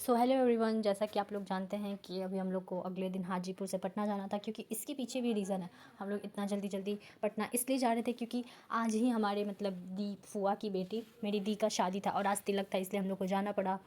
So hello everyone, जैसा कि आप लोग जानते हैं कि अभी हम लोग को अगले दिन हाजीपुर से पटना जाना था, क्योंकि इसके पीछे भी रीज़न है। हम लोग इतना जल्दी जल्दी पटना इसलिए जा रहे थे क्योंकि आज ही हमारे मतलब दी फुआ की बेटी मेरी दी का शादी था और आज तिलक था, इसलिए हम लोग को जाना पड़ा।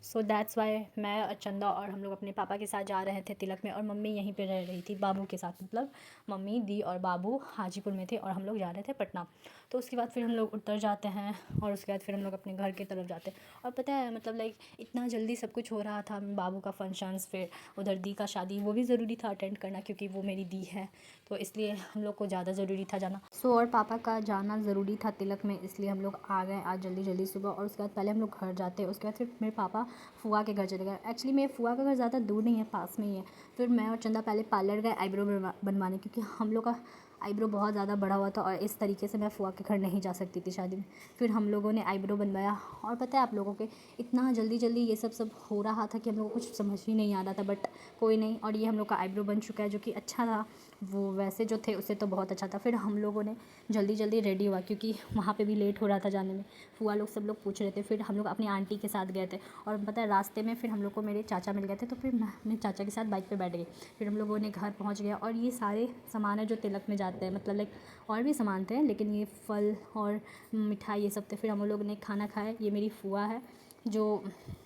सो दैट्स वाई मैं और चंदा और हम लोग अपने पापा के साथ जा रहे थे तिलक में, और मम्मी यहीं पे रह रही थी बाबू के साथ। मतलब मम्मी, दी और बाबू हाजीपुर में थे और हम लोग जा रहे थे पटना। तो उसके बाद फिर हम लोग उतर जाते हैं और उसके बाद फिर हम लोग अपने घर की तरफ जाते हैं। और पता है मतलब लाइक इतना जल्दी सब कुछ हो रहा था, बाबू का फंक्शंस, फिर उधर दी का शादी, वो भी ज़रूरी था अटेंड करना क्योंकि वो मेरी दी है, तो इसलिए हम लोग को ज़्यादा ज़रूरी था जाना। सो और पापा का जाना ज़रूरी था तिलक में, इसलिए हम लोग आ गए आज जल्दी जल्दी सुबह। और उसके बाद पहले हम लोग घर जाते हैं, उसके बाद फिर मेरे पापा फुआ के घर चले गए। एक्चुअली मेरे फुआ का घर ज़्यादा दूर नहीं है, पास में ही है। फिर मैं और चंदा पहले पार्लर गए आईब्रो बनवाने, क्योंकि हम लोग का आईब्रो बहुत ज़्यादा बड़ा हुआ था और इस तरीके से मैं फुआ के घर नहीं जा सकती थी शादी में। फिर हम लोगों ने आईब्रो बनवाया, और पता है आप लोगों के इतना जल्दी जल्दी ये सब हो रहा था कि हम लोगों को कुछ समझ ही नहीं आ रहा था, बट कोई नहीं। और ये हम लोग का आईब्रो बन चुका है, जो कि अच्छा था, वो वैसे जो थे उससे तो बहुत अच्छा था। फिर हम लोगों ने जल्दी जल्दी रेडी हुआ क्योंकि वहाँ पे भी लेट हो रहा था जाने में। फुआ लोग सब लोग पूछ रहे थे। फिर हम लोग अपनी आंटी के साथ गए थे, और पता है रास्ते में फिर हम लोग को मेरे चाचा मिल गए थे, तो फिर मैं अपने चाचा के साथ बाइक पे बैठ गई। फिर हम लोगों ने घर पहुँच गया, और ये सारे सामान है जो तिलक में जाते हैं, मतलब लाइक और भी सामान थे लेकिन ये फल और मिठाई ये सब थे। फिर हम लोग ने खाना खाया। ये मेरी फुआ है जो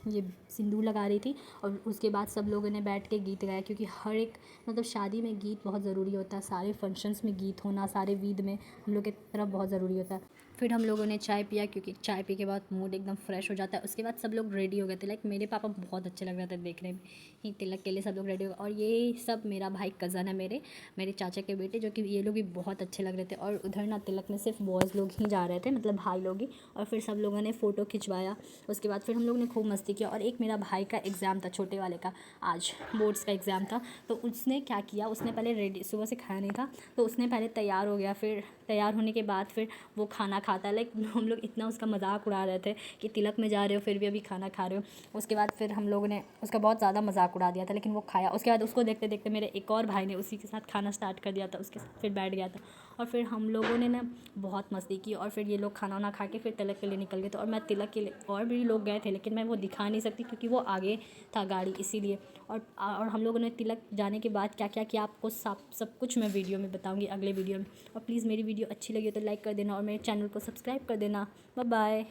ये सिंदूर लगा रही थी, और उसके बाद सब लोगों ने बैठ के गीत गाया, क्योंकि हर एक मतलब शादी में गीत बहुत ज़रूरी होता है। सारे फंक्शंस में गीत होना, सारे विध में हम लोग की तरफ बहुत ज़रूरी होता है। फिर हम लोगों ने चाय पिया, क्योंकि चाय पी के बाद मूड एकदम फ्रेश हो जाता है। उसके बाद सब लोग रेडी हो गए थे, लाइक मेरे पापा बहुत अच्छे लग रहे थे देखने में ही, तिलक के लिए सब लोग रेडी हो गए। और ये सब मेरा भाई कज़न है, मेरे चाचा के बेटे, जो कि ये लोग भी बहुत अच्छे लग रहे थे। और उधर ना तिलक में सिर्फ बॉयज़ लोग ही जा रहे थे, मतलब भाई लोग ही। और फिर सब लोगों ने फ़ोटो खिंचवाया। उसके बाद फिर हम लोग ने खूब मस्ती किया। और एक मेरा भाई का एग्ज़ाम था, छोटे वाले का, आज बोर्ड्स का एग्ज़ाम था। तो उसने क्या किया, उसने पहले रेडी, सुबह से खाया नहीं था, तो उसने पहले तैयार हो गया। फिर तैयार होने के बाद फिर वो खाना खाता है। लाइक हम लोग इतना उसका मजाक उड़ा रहे थे कि तिलक में जा रहे हो फिर भी अभी खाना खा रहे हो। उसके बाद फिर हम लोगों ने उसका बहुत ज़्यादा मजाक उड़ा दिया था, लेकिन वो खाया। उसके बाद उसको देखते देखते मेरे एक और भाई ने उसी के साथ खाना स्टार्ट कर दिया था, उसके साथ फिर बैठ गया था। और फिर हम लोगों ने ना बहुत मस्ती की, और फिर ये लोग खाना वाना खा के फिर तिलक के लिए निकल गए थे। और मैं तिलक के लिए, और भी लोग गए थे लेकिन मैं वो दिखा नहीं सकती क्योंकि वो आगे था गाड़ी, इसीलिए। और हम लोगों ने तिलक जाने के बाद क्या क्या किया आपको सब कुछ मैं वीडियो में बताऊंगी, अगले वीडियो में। और प्लीज़ मेरी वीडियो अच्छी लगी हो तो लाइक कर देना, और मेरे चैनल को सब्सक्राइब कर देना। Bye bye.